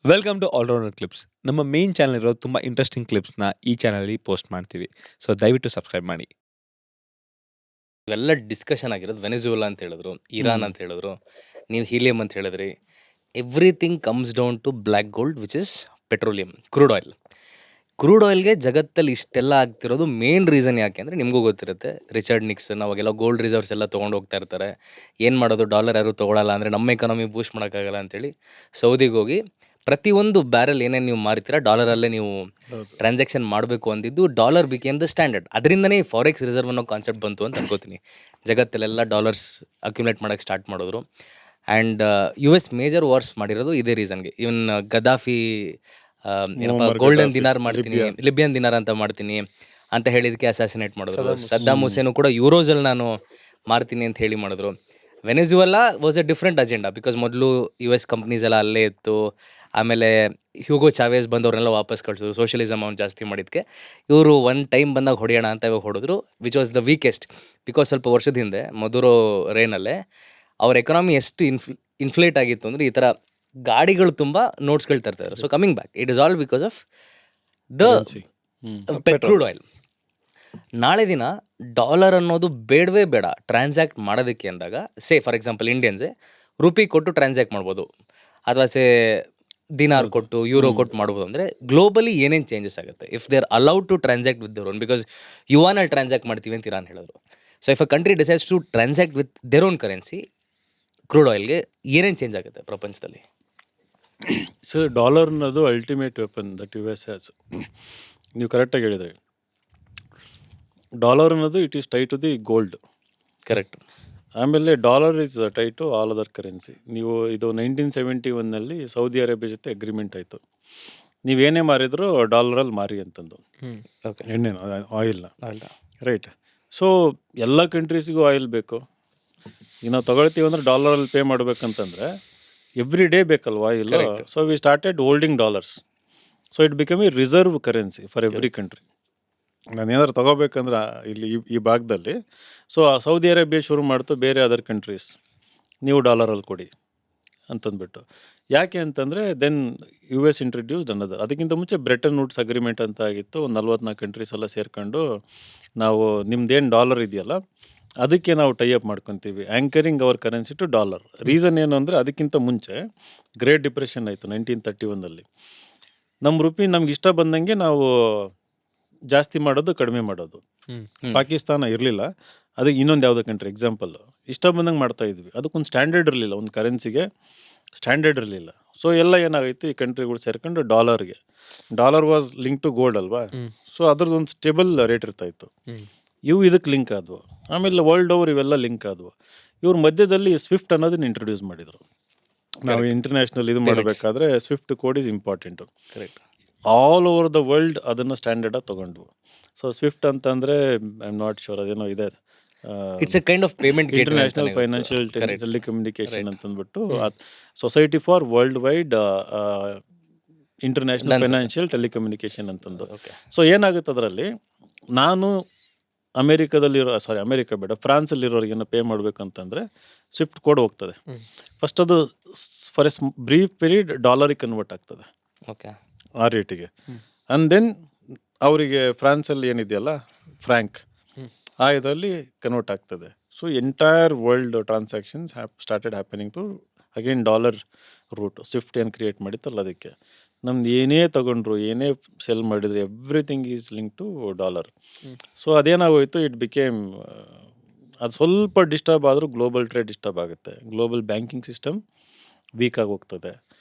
Welcome to all rounder clips. ನಮ್ಮ main channel ಇರೋ ತುಂಬಾ ಇಂಟ್ರೆಸ್ಟಿಂಗ್ ಕ್ಲಿಪ್ಸ್‌ನ ಈ ಚಾನಲಲ್ಲಿ ಪೋಸ್ಟ್ ಮಾಡ್ತೀವಿ. ಸೊ ದಯವಿಟ್ಟು ಸಬ್ಸ್ಕ್ರೈಬ್ ಮಾಡಿ. ಇವೆಲ್ಲ ಡಿಸ್ಕಷನ್ ಆಗಿರೋದು ವೆನೆಜುವೆಲಾ ಅಂತ ಹೇಳಿದ್ರು, ಇರಾನ್ ಅಂತ ಹೇಳಿದ್ರು, ನೀವು ಹೀಲಿಯಂ ಅಂತ ಹೇಳಿದ್ರಿ. Everything comes down to black gold which is petroleum, crude oil. Crude ಆಯಿಲ್‌ಗೆ ಜಗತ್ತಲ್ಲಿ ಇಷ್ಟೆಲ್ಲ ಆಗ್ತಿರೋದು ಮೇನ್ ರೀಸನ್ ಯಾಕೆ ಅಂದರೆ ನಿಮಗೂ ಗೊತ್ತಿರುತ್ತೆ. ರಿಚರ್ಡ್ ನಿಕ್ಸನ್ ಅವಾಗೆಲ್ಲ ಗೋಲ್ಡ್ ರಿಸರ್ವ್ಸ್ ಎಲ್ಲ ತೊಗೊಂಡು ಹೋಗ್ತಾ ಇರ್ತಾರೆ. ಏನು ಮಾಡೋದು, ಡಾಲರ್ ಯಾರು ತೊಗೊಳಲ್ಲ ಅಂದರೆ ನಮ್ಮ ಎಕಾನಮಿ ಬೂಸ್ಟ್ ಮಾಡೋಕ್ಕಾಗಲ್ಲ ಅಂತೇಳಿ ಸೌದಿಗೆ ಹೋಗಿ ಪ್ರತಿಯೊಂದು ಬ್ಯಾರಲ್ ಏನೇನು ನೀವು ಮಾರ್ತೀರಾ ಡಾಲರಲ್ಲೇ ನೀವು ಹೌದು. ಟ್ರಾನ್ಸಾಕ್ಷನ್ ಮಾಡಬೇಕು ಅಂದಿದ್ದು ಡಾಲರ್ ಬಿಕೇಮ್ ದ ಸ್ಟ್ಯಾಂಡರ್ಡ್. ಅದರಿಂದನೇ ಫಾರೆಕ್ಸ್ ರಿಸರ್ವ್ ಅನ್ನೋ ಕಾನ್ಸೆಪ್ಟ್ ಬಂತು ಅಂತ ಅನ್ಕೋತೀನಿ. ಜಗತ್ತಲ್ಲೆಲ್ಲ ಡಾಲರ್ಸ್ ಅಕ್ಯುಮುಲೇಟ್ ಮಾಡೋಕ್ಕೆ ಸ್ಟಾರ್ಟ್ ಮಾಡಿದ್ರು. And U S major wars ಮಾಡಿರೋದು ಇದೇ ರೀಸನ್ಗೆ. ಇವನ್ ಗದ್ದಾಫಿ ಏನಪ್ಪ ಮುಅಮ್ಮರ್ ಗೋಲ್ಡನ್ ಗದ್ದಾಫಿ, ದಿನಾರ್ ಮಾಡ್ತೀನಿ, ಲಿಬಿಯಾ. ಲಿಬಿಯನ್ ದಿನಾರ್ ಅಂತ ಮಾಡ್ತೀನಿ ಅಂತ ಹೇಳಿದಕ್ಕೆ ಅಸಾಸಿನೇಟ್ ಮಾಡಿದ್ರು. ಸದ್ದಾಮ್ ಸದ್ದಾಮ್ ಹುಸೇನು ಕೂಡ ಯೂರೋಸಲ್ಲಿ ನಾನು ಮಾರ್ತೀನಿ ಅಂತ ಹೇಳಿ ಮಾಡಿದ್ರು. Venezuela was A different agenda because ಮೊದಲು ಯು ಎಸ್ ಕಂಪ್ನೀಸ್ ಎಲ್ಲ ಅಲ್ಲೇ ಇತ್ತು. ಆಮೇಲೆ ಹ್ಯೂಗೋ ಚಾವೇಸ್ ಬಂದವ್ರನ್ನೆಲ್ಲ ವಾಪಸ್ ಕಳಿಸಿದ್ರು. ಸೋಷಿಯಲಿಸಮ್ ಅವ್ನು ಜಾಸ್ತಿ ಮಾಡಿದ್ದಕ್ಕೆ ಇವರು ಒನ್ ಟೈಮ್ ಬಂದಾಗ ಹೊಡೆಯೋಣ ಅಂತ ಇವಾಗ ಹೊಡೆದ್ರು, which was the weakest. Because ಸ್ವಲ್ಪ ವರ್ಷದ ಹಿಂದೆ ಮಧುರೋ ರೇನಲ್ಲೇ ಅವ್ರ ಎಕನಾಮಿ ಎಷ್ಟು ಇನ್ಫ್ಲೇಟ್ ಆಗಿತ್ತು ಅಂದರೆ ಈ ಥರ ಗಾಡಿಗಳು ತುಂಬ ನೋಟ್ಸ್ಗಳು ತರ್ತಾರೆ. So coming back it is all because of the Currency. Crude oil. ನಾಳೆ ದಿನ ಡಾಲರ್ ಅನ್ನೋದು ಬೇಡವೇ ಬೇಡ ಟ್ರಾನ್ಸಾಕ್ಟ್ ಮಾಡೋದಕ್ಕೆ ಅಂದಾಗ, ಸೇ ಫಾರ್ ಎಕ್ಸಾಂಪಲ್ ಇಂಡಿಯನ್ಸೇ ರುಪಿ ಕೊಟ್ಟು ಟ್ರಾನ್ಸಾಕ್ಟ್ ಮಾಡ್ಬೋದು, ಅಥವಾ ಸೇ ದಿನಾರ್ ಹೌದು. ಕೊಟ್ಟು ಯೂರೋ ಕೊಟ್ಟು ಮಾಡ್ಬೋದು. ಅಂದರೆ ಗ್ಲೋಬಲಿ ಏನೇನು ಚೇಂಜಸ್ ಆಗುತ್ತೆ if they are allowed to transact with their own. Because ಯುವಾನಲ್ಲಿ ಟ್ರಾನ್ಸಾಕ್ಟ್ ಮಾಡ್ತೀವಿ ಅಂತ ಇರಾನ್ ಹೇಳಿದ್ರು. So if a country decides to transact with their own currency, crude ಆಯಿಲ್ಗೆ ಏನೇನು ಚೇಂಜ್ ಆಗುತ್ತೆ ಪ್ರಪಂಚದಲ್ಲಿ? ಸೊ ಡಾಲರ್ ಅನ್ನೋದು ultimate weapon that U S has. ನೀವು ಕರೆಕ್ಟಾಗಿ ಹೇಳಿದ್ರಿ. ಡಾಲರ್ ಅನ್ನೋದು it is tie to the gold. Correct. ಆಮೇಲೆ dollar is tie to all other currency. ನೀವು ಇದು 1971ನಲ್ಲಿ ಸೌದಿ ಅರೇಬಿಯಾ ಜೊತೆ ಅಗ್ರಿಮೆಂಟ್ ಆಯಿತು. ನೀವೇನೇ ಮಾರಿದ್ರು ಡಾಲರಲ್ಲಿ ಮಾರಿ ಅಂತಂದು, ಓಕೆ. ಎಣ್ಣೆನ ಆಯಿಲ್ನ, ಅಲ್ಲ. ರೈಟ್. ಸೊ ಎಲ್ಲ ಕಂಟ್ರೀಸಿಗೂ ಆಯಿಲ್ ಬೇಕು. ಈಗ ನಾವು ತಗೊಳ್ತೀವಿ ಅಂದರೆ ಡಾಲರಲ್ಲಿ ಪೇ ಮಾಡಬೇಕಂತಂದರೆ ಎವ್ರಿ ಡೇ ಬೇಕಲ್ವ oil. Correct. So we started holding dollars. So it become A reserve currency for every country. ನಾನು ಏನಾದ್ರು ತಗೋಬೇಕಂದ್ರೆ ಇಲ್ಲಿ ಈ ಭಾಗದಲ್ಲಿ, ಸೊ ಸೌದಿ ಅರೇಬಿಯಾ ಶುರು ಮಾಡ್ತು ಬೇರೆ ಅದರ್ ಕಂಟ್ರೀಸ್ ನೀವು ಡಾಲರಲ್ಲಿ ಕೊಡಿ ಅಂತಂದ್ಬಿಟ್ಟು. ಯಾಕೆ ಅಂತಂದರೆ ದೆನ್ ಯು ಎಸ್ ಇಂಟ್ರಡ್ಯೂಸ್ಡ್ ಅನ್ನೋದು. ಅದಕ್ಕಿಂತ ಮುಂಚೆ ಬ್ರೆಟನ್ ವುಡ್ಸ್ ಅಗ್ರಿಮೆಂಟ್ ಅಂತ ಆಗಿತ್ತು. ಒಂದು 44 ಕಂಟ್ರೀಸ್ ಎಲ್ಲ ಸೇರ್ಕೊಂಡು ನಾವು ನಿಮ್ದೇನು ಡಾಲರ್ ಇದೆಯಲ್ಲ ಅದಕ್ಕೆ ನಾವು ಟೈ ಅಪ್ ಮಾಡ್ಕೊತೀವಿ, anchoring our currency to dollar. Reason ಏನು ಅಂದರೆ ಅದಕ್ಕಿಂತ ಮುಂಚೆ ಗ್ರೇಟ್ ಡಿಪ್ರೆಷನ್ ಆಯಿತು 1931ನಲ್ಲಿ. ನಮ್ಮ ರುಪಿ ನಮ್ಗೆ ಇಷ್ಟ ಬಂದಂಗೆ ನಾವು ಜಾಸ್ತಿ ಮಾಡೋದು ಕಡಿಮೆ ಮಾಡೋದು. ಪಾಕಿಸ್ತಾನ ಇರಲಿಲ್ಲ, ಅದಕ್ಕೆ ಇನ್ನೊಂದು ಯಾವುದೋ ಕಂಟ್ರಿ ಎಕ್ಸಾಂಪಲ್ ಇಷ್ಟ ಬಂದಂಗೆ ಮಾಡ್ತಾ ಇದ್ವಿ. ಅದಕ್ಕೊಂದು ಸ್ಟ್ಯಾಂಡರ್ಡ್ ಇರಲಿಲ್ಲ, ಒಂದು ಕರೆನ್ಸಿಗೆ ಸ್ಟ್ಯಾಂಡರ್ಡ್ ಇರಲಿಲ್ಲ. ಸೊ ಎಲ್ಲ ಏನಾಗಿತ್ತು, ಈ ಕಂಟ್ರಿಗಳು ಸೇರ್ಕೊಂಡು ಡಾಲರ್ಗೆ, dollar was link to gold ಅಲ್ವಾ. ಸೊ ಅದ್ರದ್ದು ಒಂದು ಸ್ಟೇಬಲ್ ರೇಟ್ ಇರ್ತಾ ಇತ್ತು. ಇವು ಇದಕ್ಕೆ ಲಿಂಕ್ ಆದವು. ಆಮೇಲೆ ವರ್ಲ್ಡ್ ಓವರ್ ಇವೆಲ್ಲ ಲಿಂಕ್ ಆದವು. ಇವ್ರ ಮಧ್ಯದಲ್ಲಿ ಸ್ವಿಫ್ಟ್ ಅನ್ನೋದನ್ನ ಇಂಟ್ರೊಡ್ಯೂಸ್ ಮಾಡಿದರು. ನಾವು ಇಂಟರ್ನ್ಯಾಷನಲ್ ಇದು ಮಾಡಬೇಕಾದ್ರೆ SWIFT code is important. Correct. All over the world ಅದನ್ನು ಸ್ಟ್ಯಾಂಡರ್ಡಾಗಿ ತೊಗೊಂಡ್ವು. ಸೊ ಸ್ವಿಫ್ಟ್ ಅಂತಂದರೆ ಐ ಆಮ್ ನಾಟ್ ಶೋರ್ ಅದೇನೋ ಇದೆ, it's a kind of payment international financial Correct. Telecommunication Right. ಅಂತಂದ್ಬಿಟ್ಟು society for worldwide international Done, sir. Financial telecommunication ಅಂತಂದು. Okay. So ಏನಾಗುತ್ತೆ ಅದರಲ್ಲಿ, ನಾನು ಅಮೇರಿಕಾ ಬೇಡ, ಫ್ರಾನ್ಸಲ್ಲಿರೋರಿಗೇನೋ ಪೇ ಮಾಡಬೇಕಂತಂದರೆ ಸ್ವಿಫ್ಟ್ ಕೋಡ್ ಹೋಗ್ತದೆ. ಫಸ್ಟ್ ಅದು ಫಾರ್ ಎ ಬ್ರೀಫ್ ಪೀರಿಯಡ್ ಡಾಲರಿಗೆ ಕನ್ವರ್ಟ್ ಆಗ್ತದೆ ಓಕೆ. ಆ ರೇಟಿಗೆ. ಆ್ಯಂಡ್ ದೆನ್ ಅವರಿಗೆ ಫ್ರಾನ್ಸಲ್ಲಿ ಏನಿದೆಯಲ್ಲ ಫ್ರ್ಯಾಂಕ್, ಆ ಇದರಲ್ಲಿ ಕನ್ವರ್ಟ್ ಆಗ್ತದೆ. So entire world transactions started happening through again dollar route. SWIFT ಏನು ಕ್ರಿಯೇಟ್ ಮಾಡಿತ್ತಲ್ಲ ಅದಕ್ಕೆ. ನಮ್ದು ಏನೇ ತಗೊಂಡ್ರು, ಏನೇ ಸೆಲ್ ಮಾಡಿದ್ರು, everything is link to dollar. So ಅದೇನಾಗೋಯ್ತು, ಇಟ್ ಬಿಕೇಮ್, ಅದು ಸ್ವಲ್ಪ ಡಿಸ್ಟರ್ಬ್ ಆದರೂ ಗ್ಲೋಬಲ್ ಟ್ರೇಡ್ ಡಿಸ್ಟರ್ಬ್ ಆಗುತ್ತೆ, ಗ್ಲೋಬಲ್ ಬ್ಯಾಂಕಿಂಗ್ ಸಿಸ್ಟಮ್ ವೀಕ್ ಆಗಿ ಹೋಗ್ತದೆ.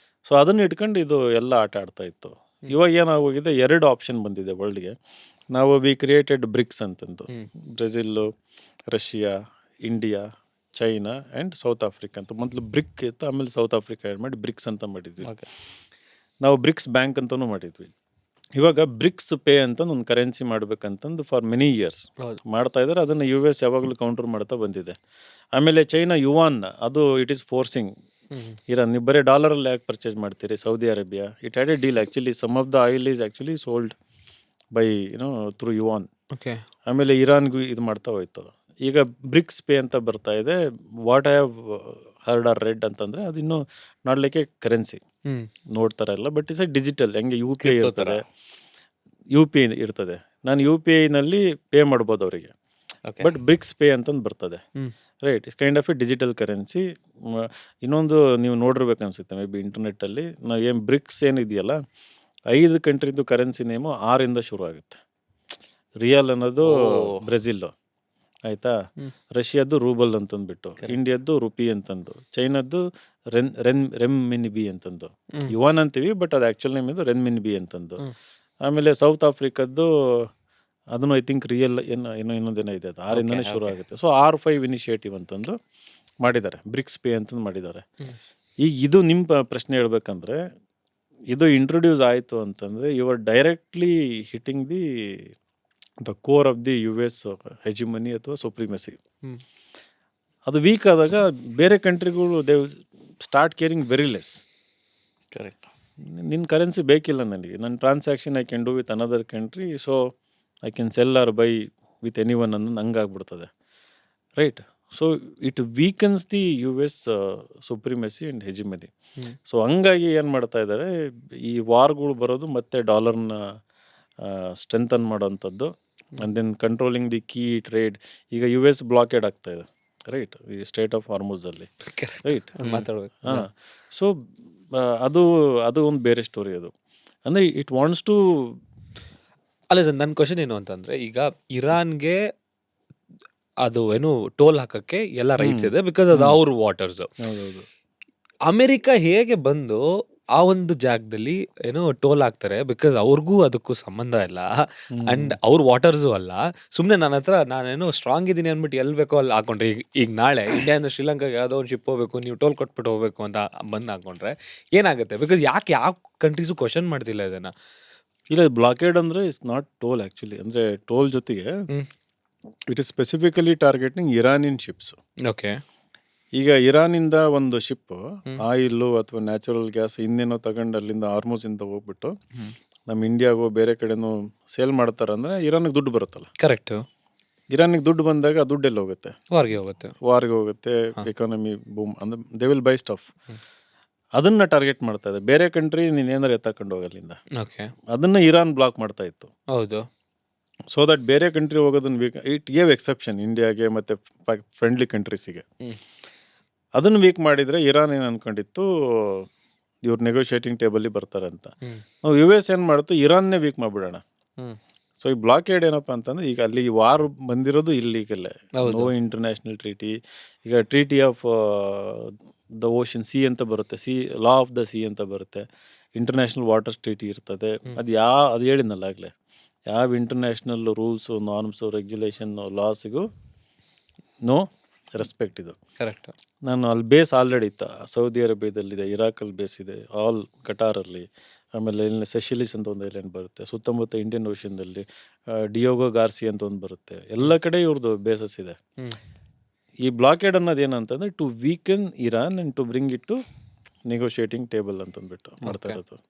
ಸೊ ಅದನ್ನು ಇಟ್ಕೊಂಡು ಇದು ಎಲ್ಲ ಆಟ ಆಡ್ತಾ ಇತ್ತು. ಇವಾಗ ಏನಾಗೋಗಿದೆ, 2 ಆಪ್ಷನ್ ಬಂದಿದೆ ವರ್ಲ್ಡ್ಗೆ. ನಾವು ವಿ ಕ್ರಿಯೇಟೆಡ್ ಬ್ರಿಕ್ಸ್ ಅಂತಂದು, Brazil, Russia, India, China and South Africa ಅಂತ. ಮೊದಲು ಬ್ರಿಕ್ ಇತ್ತು, ಆಮೇಲೆ ಸೌತ್ ಆಫ್ರಿಕಾ ಆ್ಯಡ್ ಮಾಡಿ ಬ್ರಿಕ್ಸ್ ಅಂತ ಮಾಡಿದ್ವಿ. ಓಕೆ. ನಾವು ಬ್ರಿಕ್ಸ್ ಬ್ಯಾಂಕ್ ಅಂತಲೂ ಮಾಡಿದ್ವಿ. ಇವಾಗ ಬ್ರಿಕ್ಸ್ ಪೇ ಅಂತ ಒಂದು ಕರೆನ್ಸಿ ಮಾಡಬೇಕಂತಂದು ಫಾರ್ ಮೆನಿ ಇಯರ್ಸ್ ಹೌದು. ಮಾಡ್ತಾ ಇದ್ದಾರೆ. ಅದನ್ನು ಯು ಎಸ್ ಯಾವಾಗಲೂ ಕೌಂಟರ್ ಮಾಡ್ತಾ ಬಂದಿದೆ. ಆಮೇಲೆ ಚೈನಾ ಯುವಾನ್, ಅದು ಇಟ್ ಈಸ್ ಫೋರ್ಸಿಂಗ್ ಇರಾನ್, ನೀವು ಬರೀ ಡಾಲರಲ್ಲಿ ಯಾಕೆ ಪರ್ಚೇಸ್ ಮಾಡ್ತೀರಿ. Saudi Arabia it had a deal actually, some of the oil is actually sold by through yuan. Okay. ಆಮೇಲೆ ಇರಾನ್ಗೂ ಇದು ಮಾಡ್ತಾ ಹೋಯ್ತು. ಈಗ ಬ್ರಿಕ್ಸ್ ಪೇ ಅಂತ ಬರ್ತಾ ಇದೆ. What I have heard or read ಅಂತಂದರೆ ಅದು ಇನ್ನೂ not like a currency. Hmm ನೋಡ್ತಾರ ಇಲ್ಲ, ಬಟ್ ಇಸ್ ಡಿಜಿಟಲ್. ಹೆಂಗೆ ಯು ಪಿ ಐ Crypto ತರ. ಇರ್ತದೆ, ಯು ಪಿ ಐ ಇರ್ತದೆ, ನಾನು ಯು ಪಿ ಐನಲ್ಲಿ ಪೇ ಮಾಡ್ಬೋದು ಅವರಿಗೆ. ಓಕೆ. ಬಟ್ ಬ್ರಿಕ್ಸ್ ಪೇ ಅಂತಂದು ಬರ್ತದೆ, hmm right. It's kind of a digital currency. ಇನ್ನೊಂದು ನೀವು ನೋಡಿರ್ಬೇಕು ಅನ್ಸುತ್ತೆ ಮೇ ಬಿ ಇಂಟರ್ನೆಟ್ಟಲ್ಲಿ, ನಾವು ಏನು ಬ್ರಿಕ್ಸ್ ಏನಿದೆಯಲ್ಲ 5 ಕಂಟ್ರಿದು ಕರೆನ್ಸಿ ನೇಮು ಆರಿಂದ ಶುರು ಆಗುತ್ತೆ. ರಿಯಲ್ ಅನ್ನೋದು ಓ. ಬ್ರೆಜಿಲ್ಲು, ಆಯಿತಾ. ಹ್ಮ್. ರಷ್ಯಾದ್ದು ರೂಬಲ್ ಅಂತಂದ್ಬಿಟ್ಟು, Correct. ಇಂಡಿಯಾದ್ದು ರುಪಿ ಅಂತಂದು, ಚೈನಾದ್ದು ರೆನ್ಮಿನಿಬಿ ಅಂತಂದು. ಹ್ಮ್. ಯುವಾನ್ ಅಂತೀವಿ, ಬಟ್ ಅದು ಆ್ಯಕ್ಚುಲ್ ನೇಮ್ ಇದು ರೆನ್ಮಿನಿಬಿ ಅಂತಂದು. ಹ್ಮ್. ಆಮೇಲೆ ಸೌತ್ ಆಫ್ರಿಕಾದ್ದು ಅದನ್ನು ಐ ಥಿಂಕ್ ರಿಯಲ್ ಇನ್ನೊಂದೇನೋ ಇದೆ, ಅದು ಆರಿಂದನೇ Okay, ಶುರು okay. ಆಗುತ್ತೆ. ಸೊ R5 ಇನಿಷಿಯೇಟಿವ್ ಅಂತಂದು ಮಾಡಿದ್ದಾರೆ, ಬ್ರಿಕ್ಸ್ ಪೇ ಅಂತಂದು ಮಾಡಿದ್ದಾರೆ. Yes. ಈಗ ಇದು ನಿಮ್ಮ ಪ್ರಶ್ನೆ ಹೇಳ್ಬೇಕಂದ್ರೆ, ಇದು ಇಂಟ್ರೊಡ್ಯೂಸ್ ಆಯಿತು ಅಂತಂದರೆ you are directly hitting the core of the US hegemony ಅಥವಾ ಸುಪ್ರಿಮಸಿ. ಹ್ಮ್. ಅದು ವೀಕ್ ಆದಾಗ ಬೇರೆ ಕಂಟ್ರಿಗಳು they start caring very less. Correct. ನಿನ್ನ ಕರೆನ್ಸಿ ಬೇಕಿಲ್ಲ ನನಗೆ, ನನ್ನ transaction I can do with another country, so I can sell or buy with any one ಅನ್ನೋದು ಹಂಗಾಗ್ಬಿಡ್ತದೆ, right. So it weakens the US supremacy and hegemony. Hmm. So ಹಂಗಾಗಿ ಏನು ಮಾಡ್ತಾ ಇದ್ದಾರೆ, ಈ ವಾರ್ಗಳು ಬರೋದು ಮತ್ತು ಡಾಲರ್ನ ಸ್ಟ್ರೆಂಥನ್ ಮಾಡೋವಂಥದ್ದು, and then controlling the key trade. ಈಗ US ಬ್ಲಾಕೇಡ್ ಆಗ್ತಾ ಇದೆ, ರೈಟ್, ಈ ಸ್ಟೇಟ್ ಆಫ್ ಹಾರ್ಮುಜಲ್ಲಿ, Correct. ರೈಟ್. ಮಾತಾಡ್ಬೇಕು. ಹಾಂ. ಸೊ ಅದು ಒಂದು ಬೇರೆ ಸ್ಟೋರಿ. ಅದು ಅಂದರೆ ಇಟ್ ವಾಂಟ್ಸ್ ಟು. ಅಲ್ಲ ಸರ್, ನನ್ನ ಕ್ವಶನ್ ಏನು ಅಂತಂದ್ರೆ, ಈಗ ಇರಾನ್ಗೆ ಅದು ಏನು ಟೋಲ್ ಹಾಕಕ್ಕೆ ಎಲ್ಲ ರೈಟ್ಸ್ ಇದೆ, ಬಿಕಾಸ್ ಅದು ಅವ್ರ ವಾಟರ್ಸ್. ಹೌದೌದು. ಅಮೆರಿಕ ಹೇಗೆ ಬಂದು ಆ ಒಂದು ಜಾಗದಲ್ಲಿ ಏನೋ ಟೋಲ್ ಹಾಕ್ತಾರೆ, ಬಿಕಾಸ್ ಅವ್ರಿಗೂ ಅದಕ್ಕೂ ಸಂಬಂಧ ಇಲ್ಲ, ಅಂಡ್ ಅವ್ರ ವಾಟರ್ಸು ಅಲ್ಲ. ಸುಮ್ಮನೆ ನನ್ನ ಹತ್ರ ನಾನೇನೋ ಸ್ಟ್ರಾಂಗ್ ಇದ್ದೀನಿ ಅಂದ್ಬಿಟ್ಟು ಎಲ್ಲಿ ಬೇಕೋ ಅಲ್ಲಿ ಹಾಕೊಂಡ್ರೆ, ಈಗ ನಾಳೆ ಇಂಡಿಯಾದಿಂದ ಶ್ರೀಲಂಕಾಗೆ ಯಾವುದೋ ಒಂದು ಶಿಪ್ ಹೋಗ್ಬೇಕು, ನೀವು ಟೋಲ್ ಕೊಟ್ಬಿಟ್ಟು ಹೋಗ್ಬೇಕು ಅಂತ ಬಂದು ಹಾಕೊಂಡ್ರೆ ಏನಾಗುತ್ತೆ? ಬಿಕಾಸ್ ಯಾಕೆ ಯಾವ ಕಂಟ್ರೀಸು ಕ್ವಶನ್ ಮಾಡ್ತಿಲ್ಲ ಇದನ್ನ? ಇಲ್ಲ, ಬ್ಲಾಕೇಡ್ ಅಂದರೆ ಇಟ್ಸ್ ನಾಟ್ ಟೋಲ್ ಆ್ಯಕ್ಚುಲಿ. ಅಂದರೆ ಟೋಲ್ ಜೊತೆಗೆ hmm. It is specifically targeting Iranian ships. Okay. ಈಗ ಇರಾನಿಂದ ಒಂದು ಶಿಪ್ ಹ್ಮ್. ಆಯಿಲ್ಲು ಅಥವಾ ನ್ಯಾಚುರಲ್ ಗ್ಯಾಸ್ ಇನ್ನೇನೋ ತಗೊಂಡು ಅಲ್ಲಿಂದ ಹಾರ್ಮುಜಿಂದ ಹೋಗ್ಬಿಟ್ಟು ಹ್ಮ್. ನಮ್ಮ ಇಂಡಿಯಾಗೋ ಬೇರೆ ಕಡೆನೂ ಸೇಲ್ ಮಾಡ್ತಾರೆ ಅಂದರೆ ಇರಾನಿಗೆ ದುಡ್ಡು ಬರುತ್ತಲ್ಲ. ಕರೆಕ್ಟ್. ಇರಾನಿಗೆ ದುಡ್ಡು ಬಂದಾಗ ಆ ದುಡ್ಡು ಎಲ್ಲಿ ಹೋಗುತ್ತೆ? ವಾರ್ಗೆ ಹೋಗುತ್ತೆ. ವಾರ್ಗೆ ಹೋಗುತ್ತೆ, ಹಾ. ಎಕಾನಮಿ ಬೂಮ್ ಅಂದರೆ they will buy stuff. Hmm. ಅದನ್ನು ಟಾರ್ಗೆಟ್ ಮಾಡ್ತಾ ಇದೆ. ಬೇರೆ ಕಂಟ್ರಿ ನೀನು ಏನಾರು ಎತ್ತಾಕೊಂಡು ಹೋಗಲ್ಲಿಂದ, ಓಕೆ. ಅದನ್ನು ಇರಾನ್ ಬ್ಲಾಕ್ ಮಾಡ್ತಾ ಇತ್ತು. ಹೌದು. ಸೊ ದಟ್ ಬೇರೆ ಕಂಟ್ರಿ ಹೋಗೋದನ್ನು ವೀಕ್, ಇಟ್ ಗೇವ್ ಎಕ್ಸೆಪ್ಷನ್ ಇಂಡಿಯಾಗೆ ಮತ್ತು ಫ್ರೆಂಡ್ಲಿ ಕಂಟ್ರೀಸಿಗೆ. ಹ್ಮ್. ಅದನ್ನು ವೀಕ್ ಮಾಡಿದರೆ ಇರಾನ್ ಏನು ಅಂದ್ಕೊಂಡಿತ್ತು, ಇವ್ರು ನೆಗೋಷಿಯೇಟಿಂಗ್ ಟೇಬಲ್ಲಿ ಬರ್ತಾರೆ ಅಂತ. ಹ್ಮ್. ನಾವು US ಏನು ಮಾಡ್ತು, ಇರಾನ್ನೇ ವೀಕ್ ಮಾಡಿಬಿಡೋಣ. ಹ್ಮ್. ಸೊ ಈ ಬ್ಲಾಕೇಡ್ ಏನಪ್ಪ ಅಂತಂದರೆ, ಈಗ ಅಲ್ಲಿ ವಾರ್ ಬಂದಿರೋದು ಇಲ್ಲಿಗಲ್ಲೇ, ಹೌದು. No international treaty. ಈಗ treaty of the ocean sea ಅಂತ ಬರುತ್ತೆ, ಲಾ ಆಫ್ ದ ಸಿ ಅಂತ ಬರುತ್ತೆ, ಇಂಟರ್ನ್ಯಾಷನಲ್ ವಾಟರ್ಸ್ ಟ್ರೀಟಿ ಇರ್ತದೆ. ಅದು ಹೇಳಿದ್ನಲ್ಲ ಆಗಲೇ, ಯಾವ ಇಂಟರ್ನ್ಯಾಷನಲ್ ರೂಲ್ಸು, ನಾರ್ಮ್ಸು, ರೆಗ್ಯುಲೇಷನ್ನು, ಲಾಸಿಗೂ ನೋ ರೆಸ್ಪೆಕ್ಟ್. ಇದು ಕರೆಕ್ಟ್. ನಾನು ಅಲ್ಲಿ ಬೇಸ್ ಆಲ್ರೆಡಿ ಇತ್ತು, ಸೌದಿ ಅರೇಬಿಯಾದಲ್ಲಿದೆ, ಇರಾಕಲ್ಲಿ ಬೇಸ್ ಇದೆ, ಆಲ್ ಕಟಾರಲ್ಲಿ, ಆಮೇಲೆ ಇಲ್ಲಿ ಸೆಷಿಲಿಸ್ ಅಂತ ಒಂದು ಐಲ್ಯಾಂಡ್ ಬರುತ್ತೆ, ಸುತ್ತಮುತ್ತ ಇಂಡಿಯನ್ ಓಷನ್ದಲ್ಲಿ ಡಿಯೋಗೋ ಗಾರ್ಸಿ ಅಂತ ಒಂದು ಬರುತ್ತೆ, ಎಲ್ಲ ಕಡೆ ಇವ್ರದ್ದು ಬೇಸಸ್ ಇದೆ. ಹ್ಮ್. ಈ ಬ್ಲಾಕೇಡ್ ಅನ್ನೋದು ಏನಂತಂದರೆ to weaken Iran and to bring it to negotiating table ಅಂತಂದ್ಬಿಟ್ಟು ಮಾಡ್ತಾ Okay. ಇರೋದು.